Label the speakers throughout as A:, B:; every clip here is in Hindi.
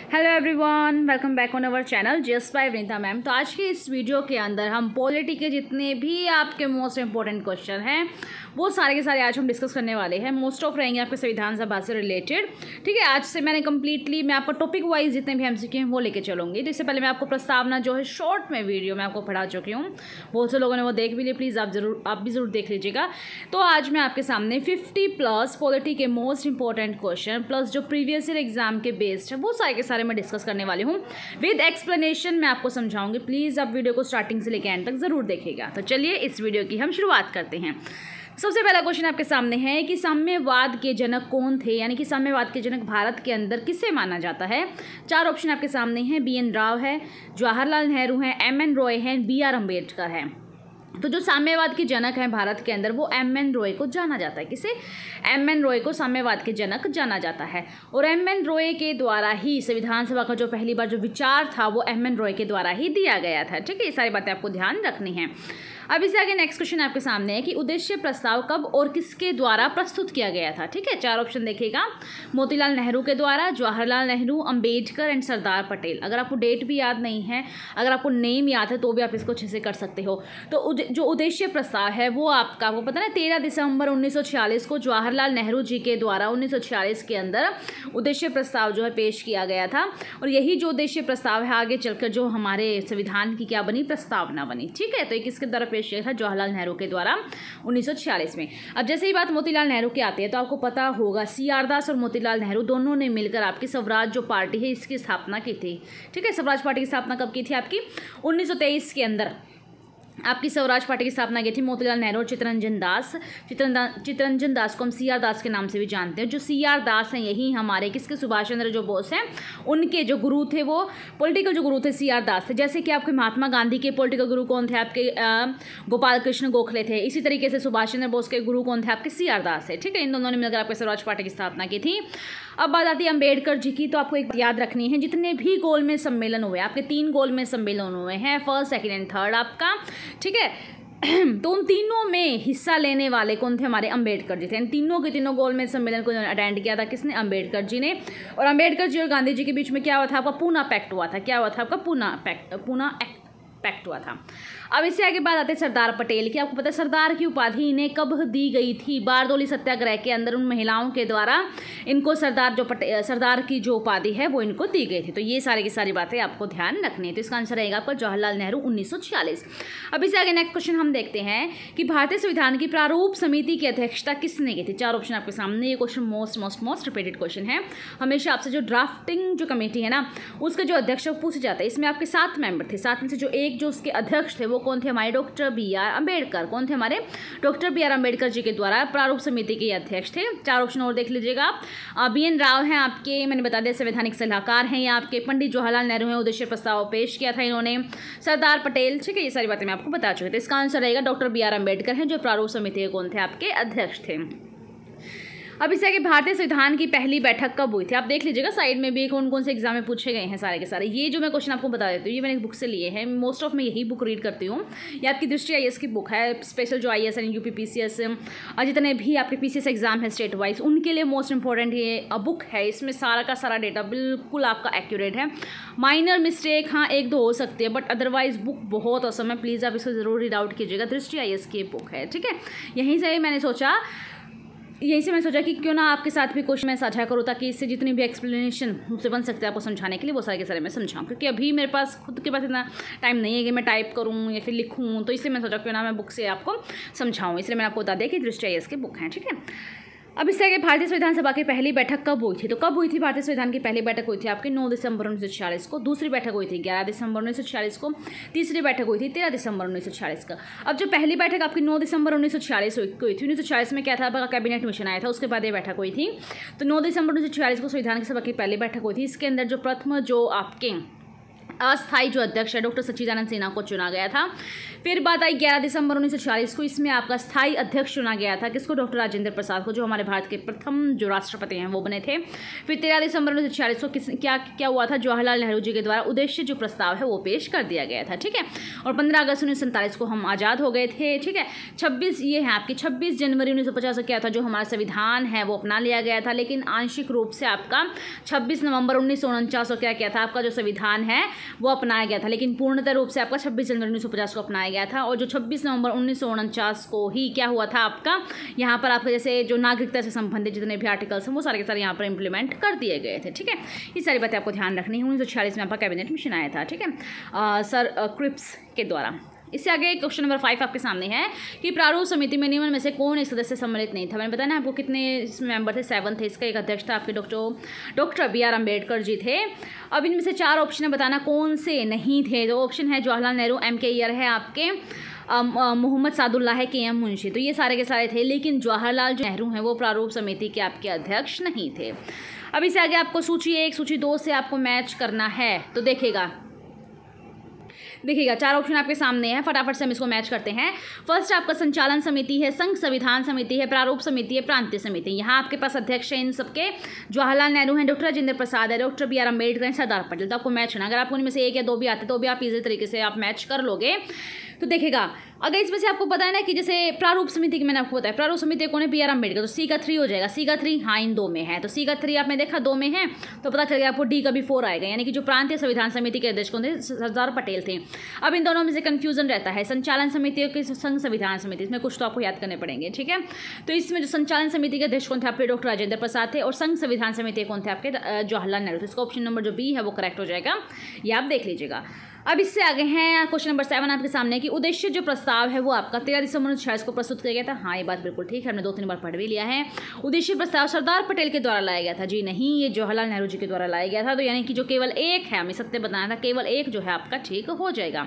A: Hello everyone, welcome back on our channel just by Vinita ma'am. तो आज के इस वीडियो के अंदर हम पॉलिटी के जितने भी आपके मोस्ट इंपॉर्टेंट क्वेश्चन हैं वो सारे के सारे आज हम डिस्कस करने वाले हैं। मोस्ट ऑफ रहेंगे आपके संविधान सभा से रिलेटेड। ठीक है, आज से मैंने कंप्लीटली मैं आपको टॉपिक वाइज जितने भी एमसीक्यू हैं वो लेके चलूँगी। तो इससे पहले मैं आपको प्रस्तावना जो है शॉर्ट में वीडियो में आपको पढ़ा चुकी हूँ, बहुत से लोगों ने वो देख भी लिया। प्लीज़ आप भी ज़रूर देख लीजिएगा। तो आज मैं आपके सामने 50+ पॉलिटी के मोस्ट इंपॉर्टेंट क्वेश्चन प्लस जो प्रीवियस ईयर एग्जाम के बेस्ड है वो सारे के सारे मैं डिस्कस करने वाली हूँ। विद एक्सप्लेनेशन मैं आपको समझाऊंगी। प्लीज़ आप वीडियो को स्टार्टिंग से लेकर एंड तक ज़रूर देखिएगा। तो चलिए इस वीडियो की हम शुरुआत करते हैं। सबसे पहला क्वेश्चन आपके सामने है कि साम्यवाद के जनक कौन थे, यानी कि साम्यवाद के जनक भारत के अंदर किसे माना जाता है। चार ऑप्शन आपके सामने हैं। BN राव है, जवाहरलाल नेहरू हैं, MN रॉय हैं, BR अम्बेडकर हैं। तो जो साम्यवाद के जनक हैं भारत के अंदर वो MN रॉय को जाना जाता है। किसे? MN रॉय को साम्यवाद के जनक जाना जाता है। और MN रॉय के द्वारा ही संविधान सभा का जो पहली बार जो विचार था वो MN रॉय के द्वारा ही दिया गया था। ठीक है, ये सारी बातें आपको ध्यान रखनी है। अब इससे आगे नेक्स्ट क्वेश्चन आपके सामने है कि उद्देश्य प्रस्ताव कब और किसके द्वारा प्रस्तुत किया गया था। ठीक है, चार ऑप्शन देखिएगा। मोतीलाल नेहरू के द्वारा, जवाहरलाल नेहरू, अंबेडकर एंड सरदार पटेल। अगर आपको डेट भी याद नहीं है, अगर आपको नेम याद है तो भी आप इसको अच्छे से कर सकते हो। तो जो उद्देश्य प्रस्ताव है वो आपको पता है 13 दिसंबर 1946 को जवाहरलाल नेहरू जी के द्वारा 1946 के अंदर उद्देश्य प्रस्ताव जो है पेश किया गया था। और यही जो उद्देश्य प्रस्ताव है आगे चलकर जो हमारे संविधान की क्या बनी, प्रस्तावना बनी। ठीक है, तो ये किसके द्वारा पेश किया था? जवाहरलाल नेहरू के द्वारा 1946 में। अब जैसे ही बात मोतीलाल नेहरू की आती है तो आपको पता होगा CR दास और मोतीलाल नेहरू दोनों ने मिलकर आपकी स्वराज जो पार्टी है इसकी स्थापना की थी। ठीक है, स्वराज पार्टी की स्थापना कब की थी? आपकी 1923 के अंदर आपकी स्वराज पार्टी की स्थापना की थी मोतीलाल नेहरू और चित्तरंजन दास को हम CR दास के नाम से भी जानते हैं। जो CR दास हैं यही हमारे किसके, सुभाष चंद्र जो बोस हैं उनके जो गुरु थे वो पॉलिटिकल जो गुरु थे CR दास थे। जैसे कि आपके महात्मा गांधी के पॉलिटिकल गुरु कौन थे? आपके गोपाल कृष्ण गोखले थे। इसी तरीके से सुभाष चंद्र बोस के गुरु कौन थे? आपके CR दास है। ठीक है, इन दोनों ने मिलकर आपके स्वराज पार्टी की स्थापना की थी। अब बात आती है अम्बेडकर जी की। तो आपको एक याद रखनी है, जितने भी गोलमेज सम्मेलन हुए आपके 3 गोलमेज सम्मेलन हुए हैं, फर्स्ट, सेकंड एंड थर्ड आपका। ठीक है, तो उन तीनों में हिस्सा लेने वाले कौन थे? हमारे अम्बेडकर जी थे। इन तीनों के तीनों गोलमेज सम्मेलन को अटेंड किया था किसने? अम्बेडकर जी ने। और अम्बेडकर जी और गांधी जी के बीच में क्या हुआ था? आपका पूना पैक्ट हुआ था। क्या हुआ था? आपका पूना पैक्ट हुआ था। अब इससे आगे बात आते हैं सरदार पटेल की। आपको पता है सरदार की उपाधि इन्हें कब दी गई थी? बारदोली सत्याग्रह के अंदर उन महिलाओं के द्वारा इनको सरदार की जो उपाधि है वो इनको दी गई थी। तो ये सारी की सारी बातें आपको ध्यान रखनी है। तो इसका आंसर रहेगा आपका जवाहरलाल नेहरू 1946। अब इससे आगे नेक्स्ट क्वेश्चन हम देखते हैं कि भारतीय संविधान की प्रारूप समिति की अध्यक्षता किसने की थी। चार ऑप्शन आपके सामने। ये क्वेश्चन मोस्ट रिपीटेड क्वेश्चन है। हमेशा आपसे जो ड्राफ्टिंग जो कमेटी है ना उसका जो अध्यक्ष पूछा जाता है। इसमें आपके 7 मेंबर थे। 7 में से जो एक जो उसके अध्यक्ष थे वो कौन थे? हमारे डॉक्टर BR अम्बेडकर। कौन थे? हमारे डॉक्टर BR अम्बेडकर जी के द्वारा प्रारूप समिति के अध्यक्ष थे। चार ऑप्शन और देख लीजिएगा आप। BN राव हैं आपके, मैंने बता दिया संवैधानिक सलाहकार हैं। या आपके पंडित जवाहरलाल नेहरू हैं, उद्देश्य प्रस्ताव पेश किया था इन्होंने। सरदार पटेल। ठीक है, ये सारी बातें मैं आपको बता चुकी थी। इसका आंसर रहेगा डॉक्टर BR अम्बेडकर हैं जो प्रारूप समिति के कौन थे? आपके अध्यक्ष थे। अब इससे आगे भारतीय संविधान की पहली बैठक कब हुई थी? आप देख लीजिएगा साइड में भी कौन कौन से एग्जाम में पूछे गए हैं सारे के सारे। ये जो मैं क्वेश्चन आपको बता देती हूँ ये मैंने एक बुक से लिए हैं। मोस्ट ऑफ मैं यही बुक रीड करती हूँ। ये आपकी दृष्टि IAS की बुक है। स्पेशल जो IAS एंड UP PCS और जितने भी आपके PCS एग्जाम है स्टेट वाइज उनके लिए मोस्ट इंपॉर्टेंट ये बुक है। इसमें सारा का सारा डेटा बिल्कुल आपका एक्यूरेट है। माइनर मिस्टेक हाँ 1-2 हो सकती है बट अदरवाइज बुक बहुत औसम है। प्लीज़ आप इसको ज़रूर रीड आउट कीजिएगा। दृष्टि IAS की बुक है। ठीक है, यहीं से मैंने सोचा कि क्यों ना आपके साथ भी क्वेश्चन मैं साझा करूँ ताकि इससे जितनी भी एक्सप्लेनेशन मुझसे बन सकते हैं आपको समझाने के लिए वो सारे के सारे मैं समझाऊँ। क्योंकि अभी मेरे पास खुद के पास इतना टाइम नहीं है कि मैं टाइप करूँ या फिर लिखूँ, तो इसलिए मैं सोचा क्यों ना मैं बुक से आपको समझाऊँ। इसलिए मैंने आपको बता दिया कि दृष्टि IAS की बुक है। ठीक है, अब इससे आगे भारतीय संविधान सभा की पहली बैठक कब हुई थी? तो कब हुई थी भारतीय संविधान की पहली बैठक? हुई थी आपकी 9 दिसंबर 1946 को। दूसरी बैठक हुई थी 11 दिसंबर 1946 को। तीसरी बैठक हुई थी 13 दिसंबर 1946 का। अब जो पहली बैठक आपकी 9 दिसंबर 1946 को हुई थी, 1946 में क्या था? आपका कैबिनेट मिशन आया था, उसके बाद ये बैठक हुई थी। तो 9 दिसंबर 1946 को संविधान की सभा की पहली बैठक हुई थी। इसके अंदर जो प्रथम जो आपके अस्थायी जो अध्यक्ष है डॉक्टर सच्चिदानंद सिन्हा को चुना गया था। फिर बात आई 11 दिसंबर 1946 को, इसमें आपका स्थायी अध्यक्ष चुना गया था किसको, डॉक्टर राजेंद्र प्रसाद को, जो हमारे भारत के प्रथम जो राष्ट्रपति हैं वो बने थे। फिर 13 दिसंबर 1946 को क्या हुआ था, जवाहरलाल नेहरू जी के द्वारा उद्देश्य जो प्रस्ताव है वो पेश कर दिया गया था, ठीक है। और 15 अगस्त 1947 को हम आज़ाद हो गए थे, ठीक है। 26 जनवरी 1950 को क्या था, जो हमारा संविधान है वो अपना लिया गया था, लेकिन आंशिक रूप से आपका 26 नवंबर 1949 को क्या किया था, आपका जो संविधान है वो अपनाया गया था, लेकिन पूर्णतः रूप से आपका 26 जनवरी 1950 को अपनाया गया था। और जो 26 नवंबर 1949 को ही क्या हुआ था आपका, यहाँ पर आपके जैसे जो नागरिकता से संबंधित जितने भी आर्टिकल्स हैं वो सारे के सारे यहाँ पर इंप्लीमेंट कर दिए गए थे, ठीक है। ये सारी बातें आपको ध्यान रखनी है। 1946 में आपका कैबिनेट मिशन आया था, ठीक है, सर क्रिप्स के द्वारा। इससे आगे क्वेश्चन नंबर 5 आपके सामने है कि प्रारूप समिति में निम्न में से कौन एक सदस्य सम्मिलित नहीं था। मैंने बताया ना आपको कितने इसमें मेंबर थे, 7 थे। इसका एक अध्यक्ष था आपके डॉक्टर BR अम्बेडकर जी थे। अब इनमें से 4 ऑप्शन बताना कौन से नहीं थे। तो ऑप्शन है जवाहरलाल नेहरू, MK अय्यर है आपके, मोहम्मद सादुल्लाह है, KM मुंशी। तो ये सारे के सारे थे, लेकिन जवाहरलाल जो नेहरू हैं वो प्रारूप समिति के आपके अध्यक्ष नहीं थे। अब इससे आगे आपको सूची 1 सूची 2 से आपको मैच करना है। तो देखिएगा 4 ऑप्शन आपके सामने है, फटाफट से हम इसको मैच करते हैं। फर्स्ट आपका संचालन समिति है, संघ संविधान समिति है, प्रारूप समिति है, प्रांतीय समिति। यहाँ आपके पास अध्यक्ष है इन सबके जवाहरलाल नेहरू हैं, डॉक्टर राजेंद्र प्रसाद है, डॉक्टर BR अम्बेडकर हैं, सरदार पटेल। तो आपको मैच करना, अगर आपको इनमें से 1 या 2 भी आते तो भी आप इजी तरीके से आप मैच कर लोगे। तो देखिएगा अगर इसमें से आपको पता है ना कि जैसे प्रारूप समिति की मैंने आपको बताया, प्रारूप समिति कौन है, BR अम्बेडकर, तो C का 3 हो जाएगा। C का 3 हाँ इन 2 में है, तो C का 3 आपने देखा 2 में है, तो पता चल गया आपको D का भी 4 आएगा। यानी कि जो प्रांतीय संविधान समिति के अध्यक्ष कौन थे, सरदार पटेल थे। अब इन दोनों में से कंफ्यूजन रहता है, संचालन समिति और संघ संविधान समिति, इसमें कुछ तो आपको याद करने पड़ेंगे, ठीक है। तो इसमें जो संचालन समिति के अध्यक्ष कौन थे आपके, डॉक्टर राजेंद्र प्रसाद थे, और संघ संविधान समिति कौन थे आपके, जवाहरलाल नेहरू। तो इसका ऑप्शन नंबर जो B है वो करेक्ट हो जाएगा, ये आप देख लीजिएगा। अब इससे आगे हैं क्वेश्चन नंबर 7 आपके सामने कि उद्देश्य जो प्रस्ताव है वो आपका 13 दिसंबर 1946 को प्रस्तुत किया गया था। हाँ ये बात बिल्कुल ठीक है, हमने 2-3 बार पढ़ भी लिया है। उद्देश्य प्रस्ताव सरदार पटेल के द्वारा लाया गया था, जी नहीं, ये जवाहरलाल नेहरू जी के द्वारा लाया गया था। तो यानी कि जो केवल 1 है, हमें सत्य बताना था, केवल 1 जो है आपका ठीक हो जाएगा।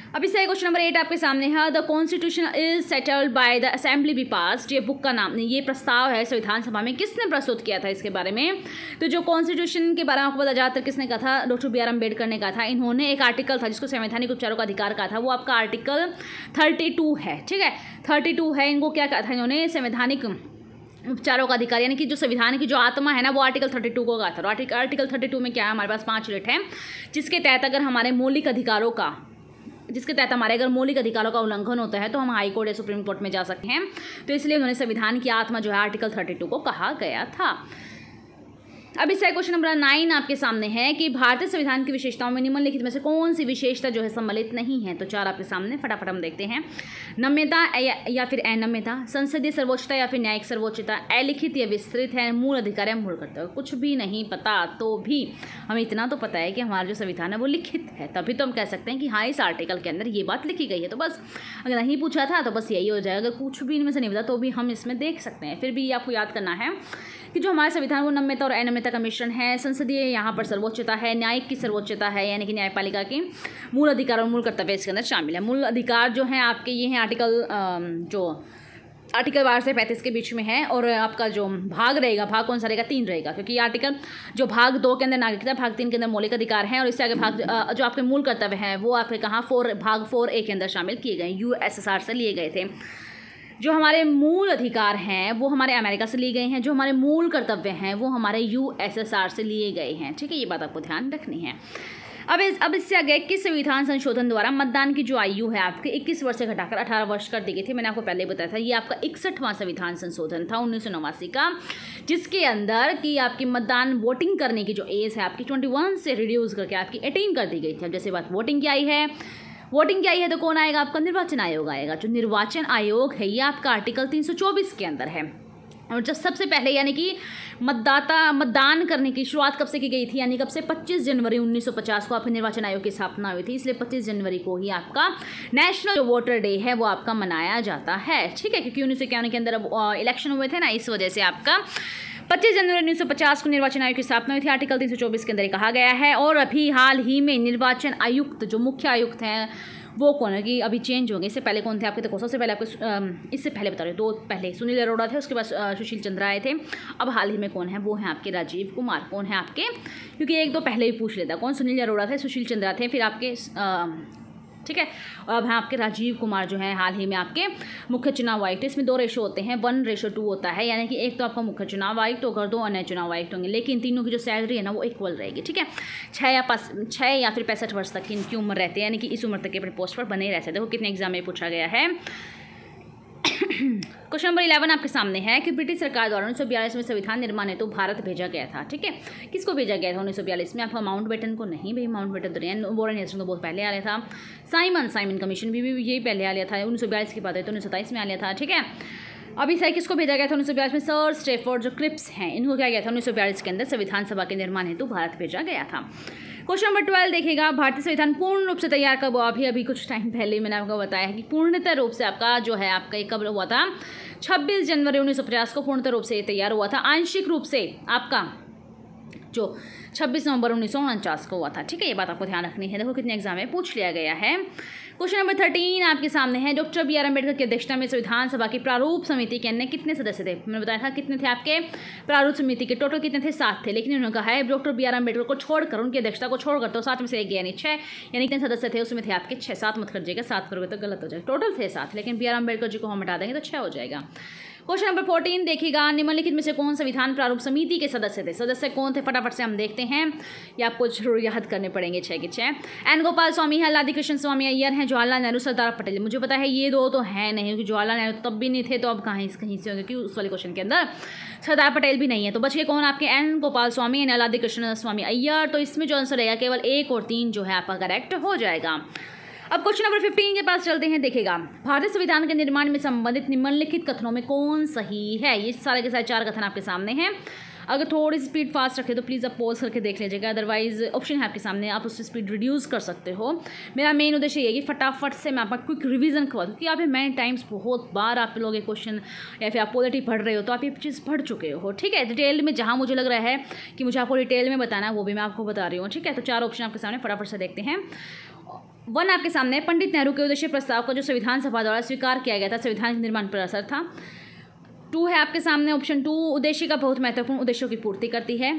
A: अब इससे क्वेश्चन नंबर 8 आपके सामने है, the constitution is settled by the assembly be passed. ये बुक का नाम, ये प्रस्ताव है संविधान सभा में किसने प्रस्तुत किया था इसके बारे में। तो जो कॉन्स्टिट्यूशन के बारे में आपको पता ज़्यादातर किसने कहा था, डॉक्टर BR अम्बेडकर ने कहा था। इन्होंने एक आर्टिकल था जिसको संवैधानिक उपचारों का अधिकार कहा था, वो आपका आर्टिकल 32 है, ठीक है, 32 है। इनको क्या कहा था इन्होंने, संवैधानिक उपचारों का अधिकार, यानी कि जो संविधान की जो आत्मा है ना वो आर्टिकल 32 को कहा था। आर्टिकल 32 में क्या है, हमारे पास 5 रेट हैं, जिसके तहत अगर हमारे मौलिक अधिकारों का अगर मौलिक अधिकारों का उल्लंघन होता है तो हम हाई कोर्ट या सुप्रीम कोर्ट में जा सकते हैं। तो इसलिए उन्होंने संविधान की आत्मा जो है आर्टिकल 32 को कहा गया था। अब इससे क्वेश्चन नंबर 9 आपके सामने है कि भारतीय संविधान की विशेषताओं में निम्नलिखित में से कौन सी विशेषता जो है सम्मिलित नहीं है। तो 4 आपके सामने, फटाफट हम देखते हैं। नम्यता या फिर अनम्यता, संसदीय सर्वोच्चता या फिर न्यायिक सर्वोच्चता, अलिखित या विस्तृत है, मूल अधिकार या मूल कर्तव्य। कुछ भी नहीं पता तो भी हमें इतना तो पता है कि हमारा जो संविधान है वो लिखित है, तभी तो हम कह सकते हैं कि हाँ इस आर्टिकल के अंदर ये बात लिखी गई है। तो बस अगर नहीं पूछा था तो बस यही हो जाएगा, अगर कुछ भी इनमें से नहीं पता तो भी हम इसमें देख सकते हैं। फिर भी आपको याद करना है कि जो हमारा संविधान वो नम्यता और अनम्यता का मिश्रण है। संसदीय यहाँ पर सर्वोच्चता है, न्यायिक की सर्वोच्चता है, यानी कि न्यायपालिका की, मूल अधिकार और मूल कर्तव्य इसके अंदर शामिल है। मूल अधिकार जो हैं आपके ये हैं आर्टिकल 12 से 35 के बीच में है, और आपका जो भाग रहेगा, भाग कौन सा रहेगा, 3 रहेगा, क्योंकि ये आर्टिकल जो भाग 2 के अंदर नागरिकता, भाग 3 के अंदर मौलिक अधिकार हैं, और इससे आगे भाग जो आपके मूल कर्तव्य हैं वो आपके कहाँ भाग 4A के अंदर शामिल किए गए, USSR से लिए गए थे। जो हमारे मूल अधिकार हैं वो हमारे अमेरिका से लिए गए हैं, जो हमारे मूल कर्तव्य हैं वो हमारे USSR से लिए गए हैं, ठीक है, ये बात आपको ध्यान रखनी है। अब इससे आगे 21 संविधान संशोधन द्वारा मतदान की जो आयु है आपके 21 वर्ष से घटाकर 18 वर्ष कर दी गई थी। मैंने आपको पहले बताया था, ये आपका 61वां संविधान संशोधन था 1989 का, जिसके अंदर कि आपकी मतदान वोटिंग करने की जो एज है आपकी 21 से रिड्यूस करके आपकी 18 कर दी गई थी। अब जैसे बात वोटिंग की आई है तो कौन आएगा, आपका निर्वाचन आयोग आएगा। जो निर्वाचन आयोग है ये आपका आर्टिकल 324 के अंदर है। और जब सबसे पहले यानी कि मतदान करने की शुरुआत कब से की गई थी, यानी कब से, 25 जनवरी 1950 को आपके निर्वाचन आयोग की स्थापना हुई थी। इसलिए 25 जनवरी को ही आपका नेशनल वोटर डे है वो आपका मनाया जाता है, ठीक है, क्योंकि 1991 के अंदर इलेक्शन हुए थे ना, इस वजह से आपका 25 जनवरी 1950 को निर्वाचन आयोग की स्थापना हुई थी। आर्टिकल 324 के अंदर कहा गया है। और अभी हाल ही में निर्वाचन आयुक्त जो मुख्य आयुक्त हैं वो कौन है कि अभी चेंज होंगे। इससे पहले कौन थे आपके, देखो सबसे पहले आपके इससे पहले बता रहे हो, 2 पहले सुनील अरोड़ा थे, उसके बाद सुशील चंद्रा आए थे। अब हाल ही में कौन है, वो हैं आपके राजीव कुमार। कौन है आपके, क्योंकि 1-2 पहले ही पूछ लेता, कौन, सुनील अरोड़ा थे, सुशील चंद्रा थे, फिर आपके ठीक है। और अब हैं आपके राजीव कुमार जो हैं हाल ही में आपके मुख्य चुनाव आयुक्त। इसमें 2 रेशो होते हैं, 1:2 होता है, यानी कि एक तो आपका मुख्य चुनाव आयुक्त होगा, 2 अन्य चुनाव आयुक्त होंगे, लेकिन तीनों की जो सैलरी है ना वो इक्वल रहेगी। ठीक है, 6 या फिर 65 वर्ष तक की इनकी उम्र रहती है, यानी कि इस उम्र तक के अपने पोस्ट पर बने रहते हैं। देखो कितने एग्जाम में पूछा गया है। क्वेश्चन नंबर 11 आपके सामने है कि ब्रिटिश सरकार द्वारा 1942 में संविधान निर्माण हेतु भारत भेजा गया था। ठीक है, किसको भेजा गया था 1942 में, आपका माउंटबेटन को नहीं, भाई माउंटबेटन तो नहीं, वॉरेन हेस्टिंग्स तो बहुत पहले आ रहा था। साइमन कमीशन भी यही पहले आ लिया था, 1942 की बात है तो 1927 में आ लिया था। ठीक है, अभी सही किसको भेजा गया था 1942 में, सर स्टैफोर्ड जो क्रिप्स हैं इनको क्या गया था 1942 के अंदर संविधान सभा के निर्माण हेतु भारत भेजा गया था। क्वेश्चन नंबर 12 देखिएगा, भारतीय संविधान पूर्ण रूप से तैयार कब हुआ। अभी कुछ टाइम पहले मैंने आपको बताया है कि पूर्णतः रूप से आपका जो है आपका कब हुआ था, 26 जनवरी 1950 को पूर्णतः रूप से तैयार हुआ था। आंशिक रूप से आपका जो 26 नवंबर 1949 को हुआ था। ठीक है, ये बात आपको ध्यान रखनी है। देखो कितने एग्जाम में पूछ लिया गया है। क्वेश्चन नंबर 13 आपके सामने है, डॉक्टर BR अम्बेडकर की अध्यक्षता में संविधान सभा की प्रारूप समिति के अन्य कितने सदस्य थे। मैंने बताया था कितने थे आपके प्रारूप समिति के, टोटल कितने थे, 7 थे, लेकिन उन्होंने कहा है डॉक्टर BR अम्बेडकर को छोड़कर, उनकी अध्यक्षता को छोड़कर तो 7 में से 1 यानी 6, यानी कितने सदस्य थे उसमें थे आपके 6। 7 मत करिएगा, 7 करोगे तो गलत हो जाएगा, टोटल थे 7, लेकिन BR अम्बेडकर जी को हम हटा देंगे तो 6 हो जाएगा। क्वेश्चन नंबर 14 देखिएगा, निम्नलिखित में से कौन संविधान प्रारूप समिति के सदस्य थे। सदस्य कौन थे फटाफट से हम देखते हैं, ये आपको जरूर याद करने पड़ेंगे 6 के 6। एन गोपाल स्वामी है, लादी कृष्ण स्वामी अय्यर हैं, जवाहरलाल नेहरू, सरदार पटेल। मुझे पता है ये 2 तो हैं नहीं, क्योंकि जवाहरलाल नेहरू तब भी नहीं थे, तो अब कहीं से होंगे, क्योंकि उस वाले क्वेश्चन के अंदर सरदार पटेल भी नहीं है। तो बच गए कौन आपके, एन गोपाल स्वामी एंड लादी कृष्ण स्वामी अय्यर। तो इसमें जो आंसर रहेगा केवल 1 और 3 जो है आपका करेक्ट हो जाएगा। अब क्वेश्चन नंबर 15 के पास चलते हैं। देखिएगा, भारतीय संविधान के निर्माण में संबंधित निम्नलिखित कथनों में कौन सही है। ये सारे के सारे 4 कथन आपके सामने हैं। अगर थोड़ी सी स्पीड फास्ट रखे तो प्लीज़ आप पॉज करके देख लीजिएगा, अदरवाइज ऑप्शन है आपके सामने, आप उससे स्पीड रिड्यूस कर सकते हो। मेरा मेन उद्देश्य ये है कि फटाफट से मैं आपका क्विक रिवीजन करवा दूँ, क्योंकि आप मैनी टाइम्स बहुत बार आप लोग ये क्वेश्चन या फिर आप पॉलिटी पढ़ रहे हो तो आप ये चीज़ पढ़ चुके हो। ठीक है, डिटेल में जहाँ मुझे लग रहा है कि मुझे आपको डिटेल में बताना है वो भी मैं आपको बता रही हूँ। ठीक है, तो 4 ऑप्शन आपके सामने, फटाफट से देखते हैं। 1 आपके सामने, पंडित नेहरू के उद्देश्य प्रस्ताव का जो संविधान सभा द्वारा स्वीकार किया गया था संविधान के निर्माण पर असर था। 2 है आपके सामने ऑप्शन 2, उद्देश्य का बहुत महत्वपूर्ण उद्देश्यों की पूर्ति करती है।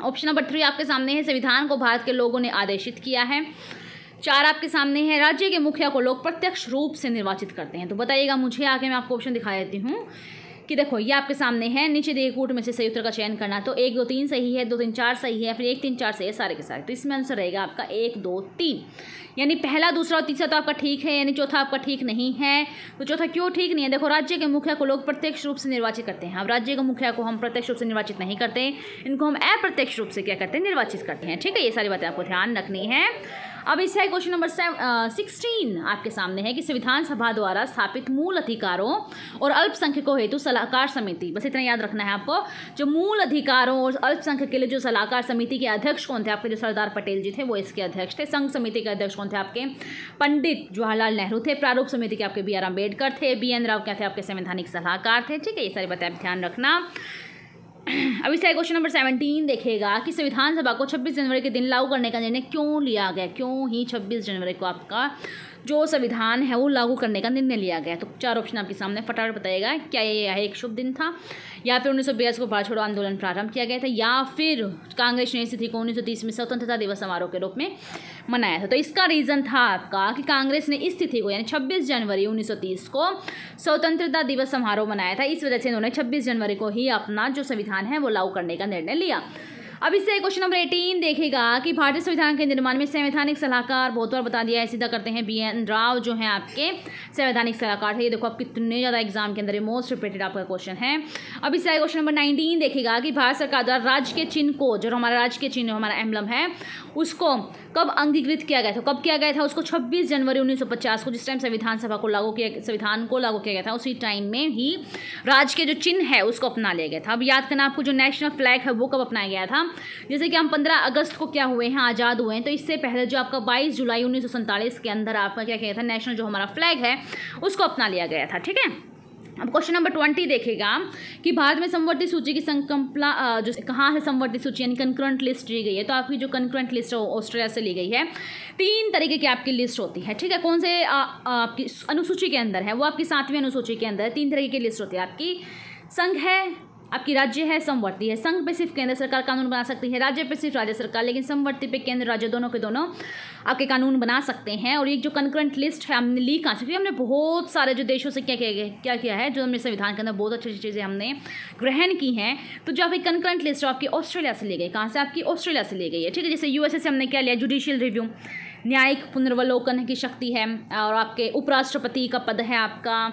A: ऑप्शन नंबर 3 आपके सामने है, संविधान को भारत के लोगों ने आदेशित किया है। 4 आपके सामने है, राज्य के मुखिया को लोग प्रत्यक्ष रूप से निर्वाचित करते हैं। तो बताइएगा मुझे, आगे मैं आपको ऑप्शन दिखा देती हूँ कि देखो ये आपके सामने है, नीचे दिए कूट में से सही उत्तर का चयन करना। तो 1 2 3 सही है, 2 3 4 सही है, फिर 1 3 4 सही है, सारे के सारे। तो इसमें आंसर रहेगा आपका 1 2 3, यानी पहला, दूसरा और तीसरा तो आपका ठीक है, यानी चौथा आपका ठीक नहीं है। तो चौथा क्यों ठीक नहीं है, देखो राज्य के मुखिया को लोग प्रत्यक्ष रूप से निर्वाचित करते हैं। अब राज्य के मुखिया को हम प्रत्यक्ष रूप से निर्वाचित नहीं करते, इनको हम अप्रत्यक्ष रूप से क्या करते हैं, निर्वाचित करते हैं। ठीक है, ये सारी बातें आपको ध्यान रखनी है। अब इससे क्वेश्चन नंबर 16 आपके सामने है कि संविधान सभा द्वारा स्थापित मूल अधिकारों और अल्पसंख्यकों हेतु सलाहकार समिति, बस इतना याद रखना है आपको, जो मूल अधिकारों और अल्पसंख्यक के लिए जो सलाहकार समिति के अध्यक्ष कौन थे आपके, जो सरदार पटेल जी थे वो इसके अध्यक्ष थे। संघ समिति के अध्यक्ष कौन थे आपके, पंडित जवाहरलाल नेहरू थे। प्रारूप समिति के आपके BR अम्बेडकर थे। BN राव क्या थे आपके संवैधानिक सलाहकार थे। ठीक है, ये सारी बातें आप ध्यान रखना। अब इससे क्वेश्चन नंबर 17 देखेगा कि संविधान सभा को 26 जनवरी के दिन लागू करने का निर्णय क्यों लिया गया, क्यों ही 26 जनवरी को आपका जो संविधान है वो लागू करने का निर्णय लिया गया। तो 4 ऑप्शन आपके सामने, फटाफट बताइएगा, क्या ये एक शुभ दिन था, या फिर 1942 को भारत छोड़ो आंदोलन प्रारंभ किया गया था, या फिर कांग्रेस ने इस तिथि को 1930 में स्वतंत्रता दिवस समारोह के रूप में मनाया था। तो इसका रीज़न था आपका कि कांग्रेस ने इस तिथि को यानी 26 जनवरी 1930 को स्वतंत्रता दिवस समारोह मनाया था। इस वजह से इन्होंने 26 जनवरी को ही अपना जो संविधान है वो लागू करने का निर्णय लिया। अब इससे क्वेश्चन नंबर 18 देखेगा कि भारतीय संविधान के निर्माण में संवैधानिक सलाहकार, बहुत बार बता दिया है, सीधा करते हैं, BN राव जो हैं आपके संवैधानिक सलाहकार थे। ये देखो आप कितने ज़्यादा एग्जाम के अंदर मोस्ट रिपीटेड आपका क्वेश्चन है। अब इससे क्वेश्चन नंबर 19 देखेगा कि भारत सरकार द्वारा राज्य के चिन्ह को, जो हमारा राज्य के चिन्ह हमारा एम्बलम है, उसको कब अंगीकृत किया गया था, कब किया गया था उसको 26 जनवरी 1950 को, जिस टाइम संविधान सभा को संविधान को लागू किया गया था, उसी टाइम में ही राज्य के जो चिन्ह है उसको अपना लिया गया था। अब याद करना आपको, जो नेशनल फ्लैग है वो कब अपनाया गया था, जैसे कि हम 15 अगस्त को क्या हुए हैं, आज़ाद हुए हैं, तो इससे पहले जो आपका 22 जुलाई 1947 के अंदर आपका क्या किया था, नेशनल जो हमारा फ्लैग है उसको अपना लिया गया था। ठीक है, अब क्वेश्चन नंबर 20 देखेगा कि भारत में समवर्ती सूची की संकल्पना जो कहाँ से समवर्ती सूची यानी कंकरेंट लिस्ट ली गई है। तो आपकी जो कंकरेंट लिस्ट है ऑस्ट्रेलिया से ली गई है। 3 तरीके की आपकी लिस्ट होती है, ठीक है। कौन से आपकी अनुसूची के अंदर है, वो आपकी 7वीं अनुसूची के अंदर 3 तरीके की लिस्ट होती है। आपकी संघ है, आपकी राज्य है, समवर्ती है। संघ पे सिर्फ केंद्र सरकार कानून बना सकती है, राज्य पे सिर्फ राज्य सरकार, लेकिन समवर्ती पे केंद्र राज्य दोनों के दोनों आपके कानून बना सकते हैं। और ये जो कंकरेंट लिस्ट है हमने ली कहाँ से, हमने बहुत सारे जो देशों से क्या किया है, जो हमने संविधान के अंदर बहुत अच्छी अच्छी चीज़ें हमने ग्रहण की हैं। तो जो आपकी कंकरेंट लिस्ट है आपकी ऑस्ट्रेलिया से ली गई। कहाँ से, आपकी ऑस्ट्रेलिया से ली गई है, ठीक है। जैसे यूएसए से हमने क्या लिया, जुडिशियल रिव्यू, न्यायिक पुनर्वलोकन की शक्ति है, और आपके उपराष्ट्रपति का पद है आपका,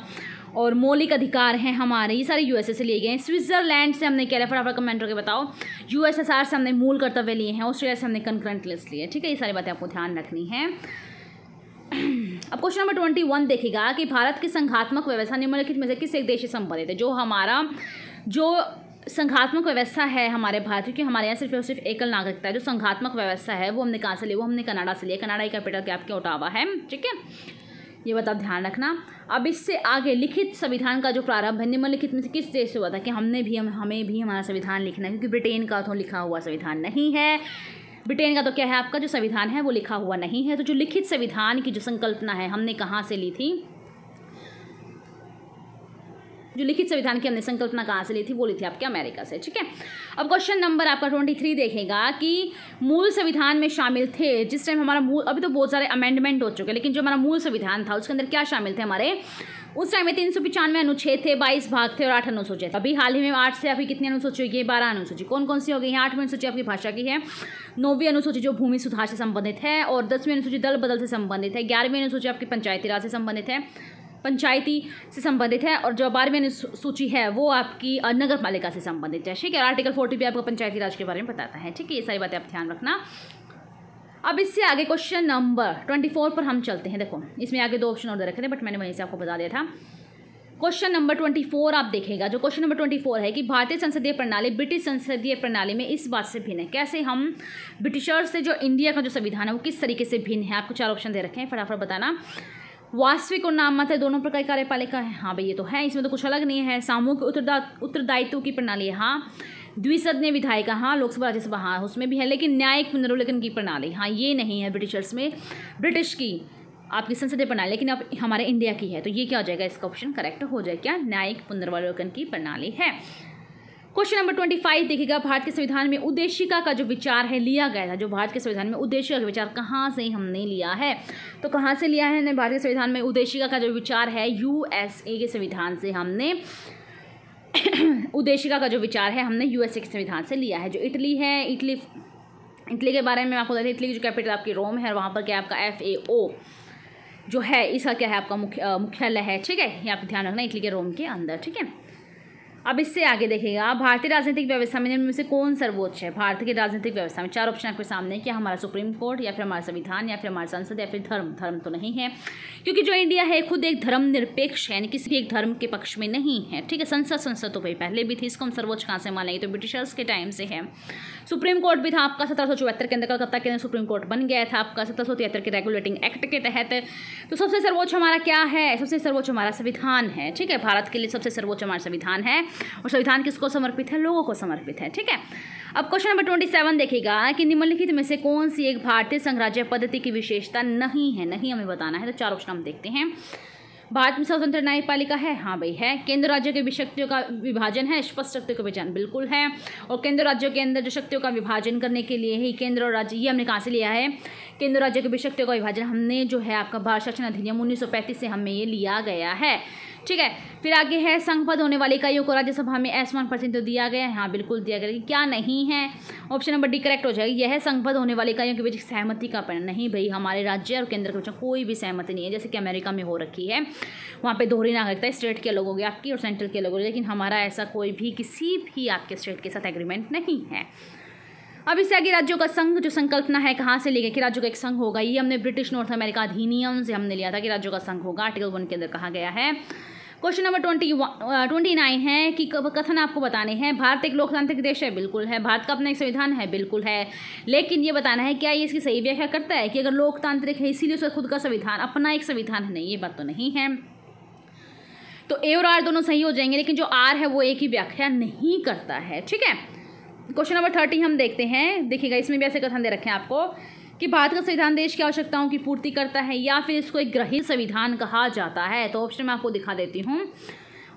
A: और मौलिक अधिकार हैं हमारे, ये सारे यूएसए से लिए गए हैं। स्विट्जरलैंड से हमने क्या लिया, फटाफट कमेंट करके बताओ। यूएसएसआर से हमने मूल कर्तव्य लिए हैं, ऑस्ट्रेलिया से हमने कंकरेंट लिस्ट लिए, ठीक है। ये सारी बातें आपको ध्यान रखनी है। अब क्वेश्चन नंबर 21 देखेगा कि भारत की संघात्मक व्यवस्था निम्नलिखित में से किस एक देश से संबंधित है। जो हमारा जो संघात्मक व्यवस्था है हमारे भारत, क्योंकि हमारे यहाँ सिर्फ एकल नागरिकता है। जो संघात्मक व्यवस्था है वो हमने कहाँ से ली, वो हमने कनाडा से लिया। कनाडा की कैपिटल क्या आपके ओटावा है, ठीक है। ये बात आप ध्यान रखना। अब इससे आगे लिखित संविधान का जो प्रारंभ है निम्नलिखित में से किस देश से हुआ था, कि हमें भी हमारा संविधान लिखना है, क्योंकि ब्रिटेन का तो लिखा हुआ संविधान नहीं है। ब्रिटेन का तो क्या है, आपका जो संविधान है वो लिखा हुआ नहीं है। तो जो लिखित संविधान की जो संकल्पना है हमने कहाँ से ली थी, जो लिखित संविधान की हमने संकल्पना कहाँ से ली थी, वो ली थी आपके अमेरिका से, ठीक है। अब क्वेश्चन नंबर आपका 23 देखेगा कि मूल संविधान में शामिल थे जिस टाइम हमारा मूल, अभी तो बहुत सारे अमेंडमेंट हो चुके हैं, लेकिन जो हमारा मूल संविधान था उसके अंदर क्या शामिल थे हमारे, उस टाइम में 395 अनुच्छेद थे, 22 भाग थे और 8 अनुसूची थे। अभी हाल ही में 8 से अभी कितनी अनुसूची हो गई, 12 अनुसूची। कौन कौन सी हो गई है, 8वीं अनुसूची आपकी भाषा की है, 9वीं अनुसूची जो भूमि सुधार से संबंधित है, और 10वीं अनुसूची दल बदल से संबंधित है, 11वीं अनुसूची आपकी पंचायती राज से संबंधित है, और जो 12वीं अनुसूची है वो आपकी नगर पालिका से संबंधित है, ठीक है। आर्टिकल 40 भी आपको पंचायती राज के बारे में बताता है, ठीक है। ये सारी बातें आप ध्यान रखना। अब इससे आगे क्वेश्चन नंबर 24 पर हम चलते हैं। देखो इसमें आगे 2 ऑप्शन और दे रखे थे, बट मैंने वहीं से आपको बता दिया था। क्वेश्चन नंबर 24 आप देखेगा। जो क्वेश्चन नंबर 24 है कि भारतीय संसदीय प्रणाली ब्रिटिश संसदीय प्रणाली में इस बात से भिन्न है, कैसे हम ब्रिटिशर्स से जो इंडिया का जो संविधान है वो किस तरीके से भिन्न है। आपको 4 ऑप्शन दे रखे हैं, फटाफट बताना। वास्तविक और नाममात्र दोनों प्रकार की कार्यपालिका है, हाँ भाई ये तो है, इसमें तो कुछ अलग नहीं है। सामूहिक उत्तरदायित्व की प्रणाली है, हाँ। द्विसदनीय विधायिका, हाँ। लोकसभा राज्यसभा, हाँ उसमें भी है, लेकिन न्यायिक पुनर्वलोकन की प्रणाली, हाँ ये नहीं है ब्रिटिशर्स में, ब्रिटिश की आपकी संसदीय प्रणाली, लेकिन अब हमारे इंडिया की है। तो ये क्या हो जाएगा, इसका ऑप्शन करेक्ट हो जाए क्या, न्यायिक पुनर्वलोकन की प्रणाली है। क्वेश्चन नंबर 25 देखिएगा। भारत के संविधान में उद्देशिका का जो विचार है लिया गया था, जो भारत के संविधान में उद्देशिका का विचार कहाँ से हमने लिया है, तो कहाँ से लिया है भारतीय संविधान में उद्देशिका का जो विचार है, यूएसए के संविधान से हमने उद्देशिका का जो विचार है हमने यूएसए के संविधान से लिया है। जो इटली है, इटली के बारे में आपको बताते हैं। इटली की जो कैपिटल आपकी रोम है, और वहाँ पर क्या आपका FAO जो है इसका क्या है आपका मुख्यालय है, ठीक है। ये आप ध्यान रखना, इटली के रोम के अंदर, ठीक है। अब इससे आगे देखेगा। भारतीय राजनीतिक व्यवस्था में इनमें से कौन सर्वोच्च है। भारत की राजनीतिक व्यवस्था में 4 ऑप्शन आपके सामने, क्या हमारा सुप्रीम कोर्ट, या फिर हमारा संविधान, या फिर हमारा संसद, या फिर धर्म तो नहीं है, क्योंकि जो इंडिया है खुद एक धर्म निरपेक्ष है, यानी किसी भी एक धर्म के पक्ष में नहीं है, ठीक है। संसद तो भाई पहले भी थी, इसको हम सर्वोच्च कहाँ से मानेंगे, तो ब्रिटिशर्स के टाइम से है। सुप्रीम कोर्ट भी था आपका 1774 के अंदर, कलकत्ता के अंदर सुप्रीम कोर्ट बन गया था आपका 1773 के रेगुलेटिंग एक्ट के तहत। तो सबसे सर्वोच्च हमारा क्या है, सबसे सर्वोच्च हमारा संविधान है, ठीक है। भारत के लिए सबसे सर्वोच्च हमारा संविधान है, और संविधान किसको समर्पित है, लोगों को समर्पित है, ठीक है। अब क्वेश्चन नंबर 27 देखेगा कि निम्नलिखित में से कौन सी एक भारतीय संघराज्य पद्धति की विशेषता नहीं है, नहीं हमें बताना है। तो 4 ऑप्शन हम देखते हैं। भारत में स्वतंत्र न्यायपालिका है, हाँ भाई है। केंद्र राज्यों के शक्तियों का विभाजन है, स्पष्ट शक्तियों का विभाजन बिल्कुल है। और केंद्र राज्यों के अंदर जो शक्तियों का विभाजन करने के लिए ही केंद्र और राज्य, ये हमने कहाँ से लिया है, केंद्र राज्यों के शक्तियों का विभाजन हमने जो है आपका भारत शासन अधिनियम 1935 से हमें ये लिया गया है, ठीक है। फिर आगे है संघपद होने वाली इकाइयों को राज्यसभा में 1% तो दिया गया है, हाँ बिल्कुल दिया गया, क्या नहीं है। ऑप्शन नंबर डी करेक्ट हो जाएगी। यह संघपद होने वाली इकाइयों के बीच सहमति का परिणाम, नहीं भाई हमारे राज्य और केंद्र के बीच कोई भी सहमति नहीं है, जैसे कि अमेरिका में हो रखी है, वहाँ पे दोहरी नागरिकता, स्टेट के अलग हो गया आपकी और सेंट्रल के अलग हो गया, लेकिन हमारा ऐसा कोई भी किसी भी आपके स्टेट के साथ एग्रीमेंट नहीं है। अब इससे आगे राज्यों का संघ जो संकल्पना है कहाँ से लेके कि राज्यों का एक संघ होगा, ये हमने ब्रिटिश नॉर्थ अमेरिका अधिनियम से हमने लिया था कि राज्यों का संघ होगा, आर्टिकल 1 के अंदर कहा गया है। क्वेश्चन नंबर 29 है कि कथन आपको बताने हैं। भारत एक लोकतांत्रिक देश है, बिल्कुल है। भारत का अपना एक संविधान है, बिल्कुल है। लेकिन ये बताना है क्या ये इसकी सही व्याख्या करता है कि अगर लोकतांत्रिक है इसीलिए उसका खुद का संविधान, अपना एक संविधान है, नहीं, ये बात तो नहीं है। तो ए और आर दोनों सही हो जाएंगे, लेकिन जो आर है वो ए की व्याख्या नहीं करता है। ठीक है, क्वेश्चन नंबर 30 हम देखते हैं। देखिएगा, इसमें भी ऐसे कथन दे रखे हैं आपको कि भारत का संविधान देश की आवश्यकताओं की पूर्ति करता है या फिर इसको एक ग्रहित संविधान कहा जाता है। तो ऑप्शन मैं आपको दिखा देती हूँ।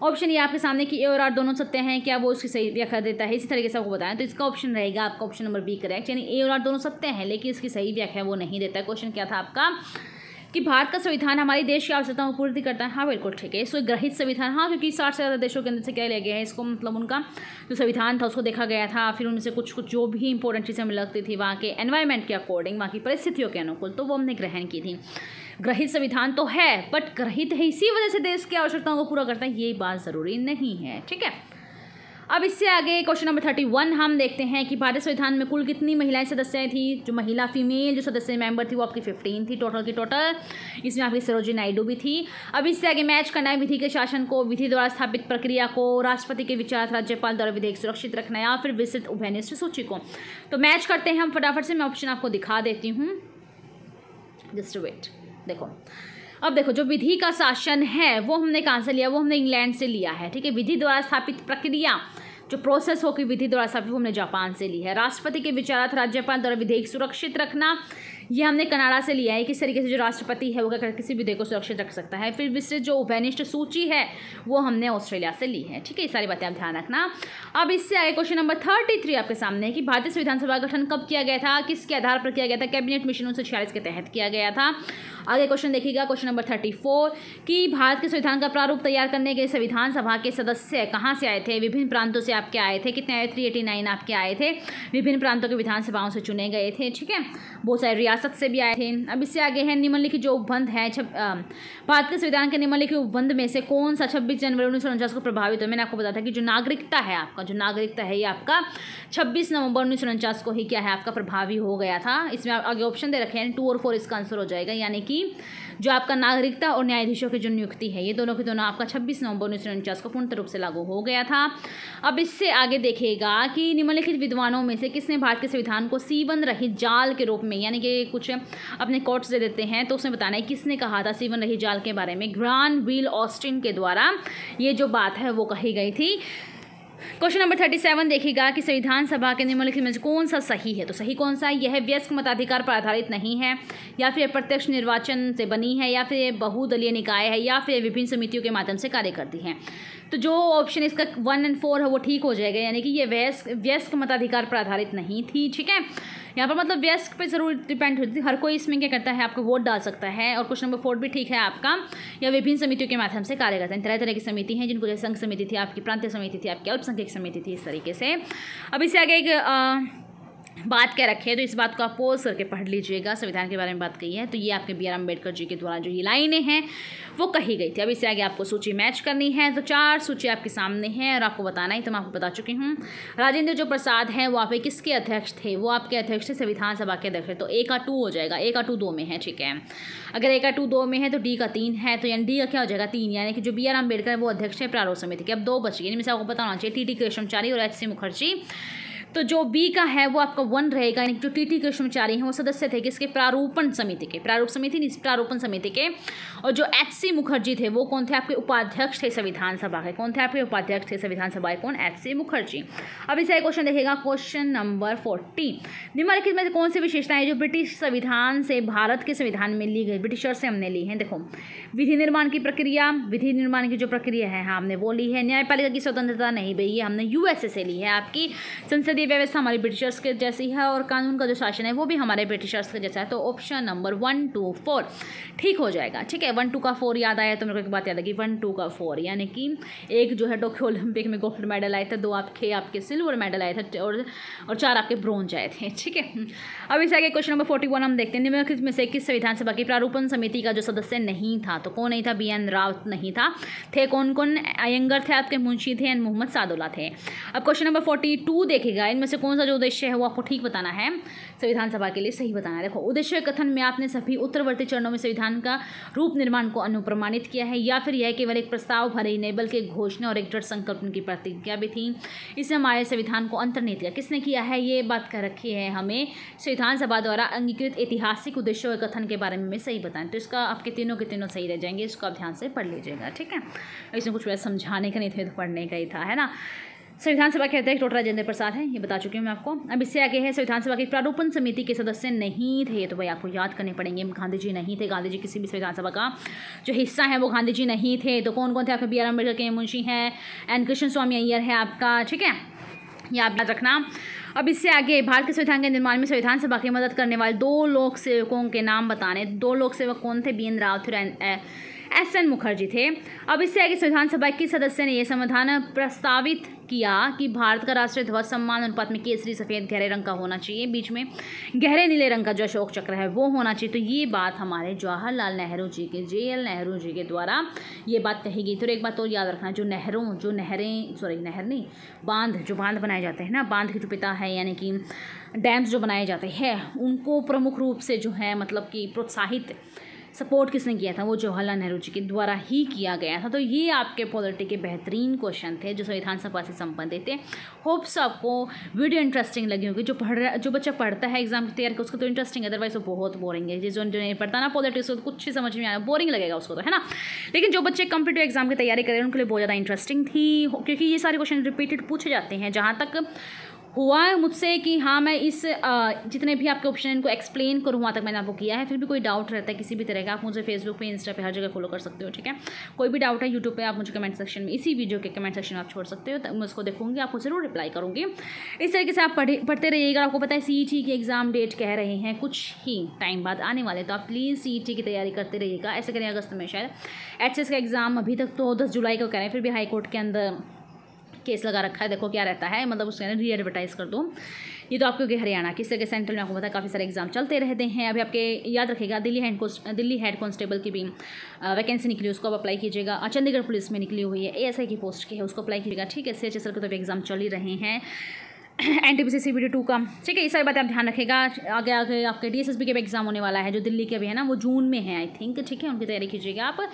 A: ऑप्शन ये आपके सामने कि ए और आर दोनों सत्य हैं, क्या वो उसकी सही व्याख्या देता है, इसी तरीके से आपको बताएं। तो इसका ऑप्शन रहेगा आपका ऑप्शन नंबर बी करेक्ट, यानी ए और आर दोनों सत्य हैं लेकिन इसकी सही व्याख्या वो नहीं देता है। क्वेश्चन क्या था आपका कि भारत का संविधान हमारे देश की आवश्यकताओं को पूर्ति करता है। हाँ बिल्कुल ठीक है, इसको ग्रहित संविधान, हाँ क्योंकि 60 से ज़्यादा देशों के अंदर से क्या लिया गया है इसको, मतलब उनका जो संविधान था उसको देखा गया था, फिर उनमें से कुछ कुछ जो भी इंपॉर्टेंट चीज़ें हमें लगती थी वहाँ के एनवायरनमेंट के अकॉर्डिंग, वहाँ की परिस्थितियों के अनुकूल, तो वो हमने ग्रहण की थी। ग्रहित संविधान तो है बट ग्रहित है इसी वजह से देश की आवश्यकताओं को पूरा करता है, ये बात ज़रूरी नहीं है। ठीक है, अब इससे आगे क्वेश्चन नंबर 31 हम देखते हैं कि भारतीय संविधान में कुल कितनी महिलाएं सदस्य थी। जो महिला फीमेल जो सदस्य मेंबर थी वो आपकी 15 थी टोटल की टोटल, इसमें आपकी सरोजिनी नायडू भी थी। अब इससे आगे मैच करना है विधि के शासन को, विधि द्वारा स्थापित प्रक्रिया को, राष्ट्रपति के विचार, राज्यपाल द्वारा विधेयक सुरक्षित रखना या फिर विस्तृत उभयनिष्ठ सूची को। तो मैच करते हैं हम फटाफट से, मैं ऑप्शन आपको दिखा देती हूँ, जस्ट वेट। देखो, अब देखो जो विधि का शासन है वो हमने कहाँ से लिया, वो हमने इंग्लैंड से लिया है। ठीक है, विधि द्वारा स्थापित प्रक्रिया जो प्रोसेस हो कि विधि द्वारा स्थापित वो हमने जापान से ली है। राष्ट्रपति के विचारार्थ राज्यपाल द्वारा विधेयक सुरक्षित रखना ये हमने कनाडा से लिया है। किस तरीके से जो राष्ट्रपति है वो क्या किसी विधेयक को सुरक्षित रख सकता है। फिर विस्तृत जो उभयनिष्ठ सूची है वो हमने ऑस्ट्रेलिया से ली है। ठीक है, ये सारी बातें आप ध्यान रखना। अब इससे आगे क्वेश्चन नंबर 33 आपके सामने है कि भारतीय संविधान सभा का गठन कब किया गया था, किसके आधार पर किया गया था। कैबिनेट मिशन 1946 के तहत किया गया था। आगे क्वेश्चन देखिएगा, क्वेश्चन नंबर 34 कि भारत के संविधान का प्रारूप तैयार करने के संविधान सभा के सदस्य कहाँ से आए थे। विभिन्न प्रांतों से आपके आए थे, कितने आए, 389 आपके आए थे, विभिन्न प्रांतों के विधानसभाओं से चुने गए थे। ठीक है, बहुत सारे रियासत से भी आए थे। अब इससे आगे है निम्नलिखित जो उपबंध है, भारत के संविधान के निम्नलिखित उपबंध में से कौन सा 26 जनवरी 1949 को प्रभावित हो। मैंने आपको बताया था कि जो नागरिकता है आपका, जो नागरिकता है ये आपका 26 नवंबर 1949 को ही क्या है आपका प्रभावी हो गया था। इसमें आगे ऑप्शन दे रखे हैं 2 और 4 इसका आंसर हो जाएगा, यानी कि जो आपका नागरिकता और न्यायाधीशों की जो नियुक्ति है ये दोनों की दोनों आपका 26 नवंबर 1949 को पूर्ण रूप से लागू हो गया था। अब इससे आगे देखिएगा कि निम्नलिखित विद्वानों में से किसने भारत के संविधान को सीवन रहित जाल के रूप में, यानी कि कुछ अपने कोट्स दे देते हैं तो उसमें बताना है किसने कहा था सीवन रहित जाल के बारे में। ग्रानविल ऑस्टिन के द्वारा ये जो बात है वो कही गई थी। क्वेश्चन नंबर 37 देखिएगा कि संविधान सभा के निम्नलिखित में कौन सा सही है। तो सही कौन सा है, यह वयस्क मताधिकार पर आधारित नहीं है, या फिर प्रत्यक्ष निर्वाचन से बनी है, या फिर बहुदलीय निकाय है, या फिर विभिन्न समितियों के माध्यम से कार्य करती है। तो जो ऑप्शन इसका 1 और 4 है वो ठीक हो जाएगा, यानी कि ये वयस्क मताधिकार पर आधारित नहीं थी। ठीक है, यहाँ पर मतलब वयस्क पे जरूर डिपेंड होती है, हर कोई इसमें क्या करता है आपको वोट डाल सकता है। और क्वेश्चन नंबर 4 भी ठीक है आपका, या विभिन्न समितियों के माध्यम से कार्य करते हैं। तरह तरह की समिति हैं जिनको जैसे संघ समिति थी, आपकी प्रांतीय समिति थी, आपकी अल्पसंख्यक समिति थी, इस तरीके से। अब इससे आगे एक बात क्या रखे, तो इस बात को आप पॉज करके पढ़ लीजिएगा। संविधान के बारे में बात कही है तो ये आपके बी आर अम्बेडकर जी के द्वारा जो ये लाइनें हैं वो कही गई थी। अब इससे आगे आपको सूची मैच करनी है, तो 4 सूची आपके सामने है और आपको बताना ही, तो मैं आपको बता चुकी हूँ। राजेंद्र जो प्रसाद हैं वो आप किसके अध्यक्ष थे, वो आपके अध्यक्ष थे संविधान सभा के अध्यक्ष थे। तो ए का 2 हो जाएगा, ए का 2 2 में है। ठीक है, अगर ए का 2 2 में है तो डी का 3 है, तो यानी डी का क्या हो जाएगा 3, यानी कि जो बी आर अम्बेडकर है वो अध्यक्ष है प्रारूप समिति के। अब 2 बच गए, इनमें से आपको बताना चाहिए टी कृष्णचारी और HC मुखर्जी। तो जो बी का है वो आपका 1 रहेगा, यानी जो टी कृष्णचारी हैं वो सदस्य थे किसके, प्रारूपण समिति के, प्रारूप समिति नहीं प्रारूपण समिति के। और जो HC मुखर्जी थे वो कौन थे, आपके उपाध्यक्ष थे संविधान सभा के। कौन थे आपके उपाध्यक्ष थे संविधान सभा के, कौन, HC मुखर्जी। अब इसे क्वेश्चन देखेगा, क्वेश्चन नंबर 40 निम्नलिखित में से कौन सी विशेषताएं जो ब्रिटिश संविधान से भारत के संविधान में ली गई, ब्रिटिशर से हमने ली है। देखो, विधि निर्माण की प्रक्रिया, विधि निर्माण की जो प्रक्रिया है हाँ हमने वो ली है। न्यायपालिका की स्वतंत्रता नहीं भई, ये हमने USA से ली है। आपकी संसदीय व्यवस्था हमारी ब्रिटिशर्स के जैसी है और कानून का जो शासन है वो भी हमारे ब्रिटिशर्स के जैसा है। तो ऑप्शन नंबर 1 2 4 ठीक हो जाएगा। ठीक है, 1 2 का 4 याद आया तो मेरे को एक बात याद आएगी, 1 2 का 4 यानी कि एक जो है टोक्यो ओलंपिक में गोल्ड मेडल आए थे, 2 आपके सिल्वर मेडल आए थे और 4 आपके ब्रोंज आए थे। ठीक है, अब इस आगे क्वेश्चन नंबर 41 हम देखते हैं निम्नलिखित में से किस संविधान सभा की प्रारूपण समिति का जो सदस्य नहीं था। तो कौन नहीं था, BN राव नहीं था। थे कौन कौन, अयंगर थे आपके, मुंशी थे एंड मोहम्मद सादुल्ला थे। अब क्वेश्चन नंबर 42 देखिएगा, इनमें से कौन सा जो उद्देश्य है वो आपको ठीक बताना है, संविधान सभा के लिए सही बताना है। देखो, उद्देश्य कथन में आपने सभी उत्तरवर्ती चरणों में संविधान का रूप निर्माण को अनुप्रमाणित किया है, या फिर यह केवल एक प्रस्ताव भर ही नहीं बल्कि एक घोषणा और एक दृढ़ संकल्प की प्रतिज्ञा भी थी। इससे हमारे संविधान को अंतर्निहित किया। किसने किया है ये बात कर रखी है हमें, संविधान सभा द्वारा अंगीकृत ऐतिहासिक उद्देश्यों और कथन के बारे में सही बताएं। तो इसका आपके तीनों के तीनों सही रह जाएंगे, इसको आप ध्यान से पढ़ लीजिएगा, ठीक है। इसमें कुछ वैसे समझाने का नहीं थे, तो पढ़ने का ही था, है ना। संविधान सभा के अध्यक्ष डॉक्टर राजेंद्र प्रसाद हैं, ये बता चुकी हूँ मैं आपको। अब इससे आगे है, संविधान सभा की प्रारूपण समिति के सदस्य नहीं थे, तो भाई आपको याद करने पड़ेंगे। गांधी जी नहीं थे, गांधी जी किसी भी संविधान सभा का जो हिस्सा है वो गांधी जी नहीं थे। तो कौन कौन थे आपके, B.R. अम्बेडकर के मुंशी हैं, एन कृष्ण स्वामी अय्यर है आपका, ठीक है, ये आप याद रखना। अब इससे आगे भारत के संविधान के निर्माण में संविधान सभा की मदद करने वाले 2 लोक सेवकों के नाम बताने। 2 लोक सेवक कौन थे, B.N. रावत और S.N. मुखर्जी थे। अब इससे आगे संविधान सभा के सदस्य ने यह समाधान प्रस्तावित किया कि भारत का राष्ट्रीय ध्वज समान अनुपात में केसरी सफ़ेद गहरे रंग का होना चाहिए, बीच में गहरे नीले रंग का जो अशोक चक्र है वो होना चाहिए। तो ये बात हमारे जवाहरलाल नेहरू जी के, JL नेहरू जी के द्वारा ये बात कही गई। तो एक बात और याद रखना, बांध बनाए जाते हैं ना, बांध के जो पिता है यानी कि डैम्स जो बनाए जाते हैं उनको प्रमुख रूप से जो है मतलब कि प्रोत्साहित सपोर्ट किसने किया था, वो जवाहरलाल नेहरू जी के द्वारा ही किया गया था। तो ये आपके पॉलिटी के बेहतरीन क्वेश्चन थे जो संविधान सभा से संबंधित थे। होप्स आपको वीडियो इंटरेस्टिंग लगी होगी। जो बच्चा पढ़ता है एग्जाम की तैयारी कर उसको तो इंटरेस्टिंग है, अदरवाइज वो बहुत बोरिंग है। जो नहीं पढ़ता ना पॉलिटिक्स, तो कुछ ही समझ में आया, बोरिंग लगेगा उसको तो, है ना। लेकिन जो बच्चे कॉम्पिटिटिव एग्जाम की तैयारी करें उनके लिए बहुत ज़्यादा इंटरेस्टिंग थी, क्योंकि ये सारे क्वेश्चन रिपीटेड पूछे जाते हैं। जहाँ तक हुआ है मुझसे कि हाँ मैं इस जितने भी आपके ऑप्शन इनको एक्सप्लेन करूँ वहाँ तक मैंने आपको किया है। फिर भी कोई डाउट रहता है किसी भी तरह का, आप मुझे फेसबुक पे, इंस्टा पे, हर जगह फॉलो कर सकते हो, ठीक है। कोई भी डाउट है यूट्यूब पे आप मुझे कमेंट सेक्शन में, इसी वीडियो के कमेंट सेक्शन में आप छोड़ सकते हो, तो मैं उसको देखूँगी, आपको ज़रूर रिप्लाई करूँगी। इस तरीके से आप पढ़ते रहिएगा। आपको पता है CET की एग्ज़ाम डेट कह रहे हैं कुछ ही टाइम बाद आने वाले, तो आप प्लीज़ CET की तैयारी करते रहिएगा। ऐसे करें अगस्त में शायद HS का एग्ज़ाम अभी तक तो 10 जुलाई को कह रहे हैं, फिर भी हाई कोर्ट के अंदर केस लगा रखा है, देखो क्या रहता है, मतलब उसके अंदर री एडवर्टाइज़ कर दूँ। ये तो आपके हरियाणा किस तरह के सेंट्रल में आपको पता है काफ़ी सारे एग्जाम चलते रहते हैं। अभी आपके याद रखेगा दिल्ली हेड कांस्टेबल की भी वैकेंसी निकली, उसको आप अप्लाई कीजिएगा। चंडीगढ़ पुलिस में निकली हुई है, ASI की पोस्ट की है, उसको अप्लाई कीजिएगा, ठीक है। CHSL के तो एग्जाम चल ही रहे हैं, NTPC CBT 2 का, ठीक है। ये सारी बातें आप ध्यान रखेगा। आगे आपके DSSB के भी एग्जाम होने वाला है, जो दिल्ली के भी है ना, वो जून में है आई थिंक, ठीक है। उनकी तैयारी कीजिएगा आप।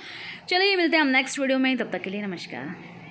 A: चलिए मिलते हैं हम नेक्स्ट वीडियो में, तब तक के लिए नमस्कार।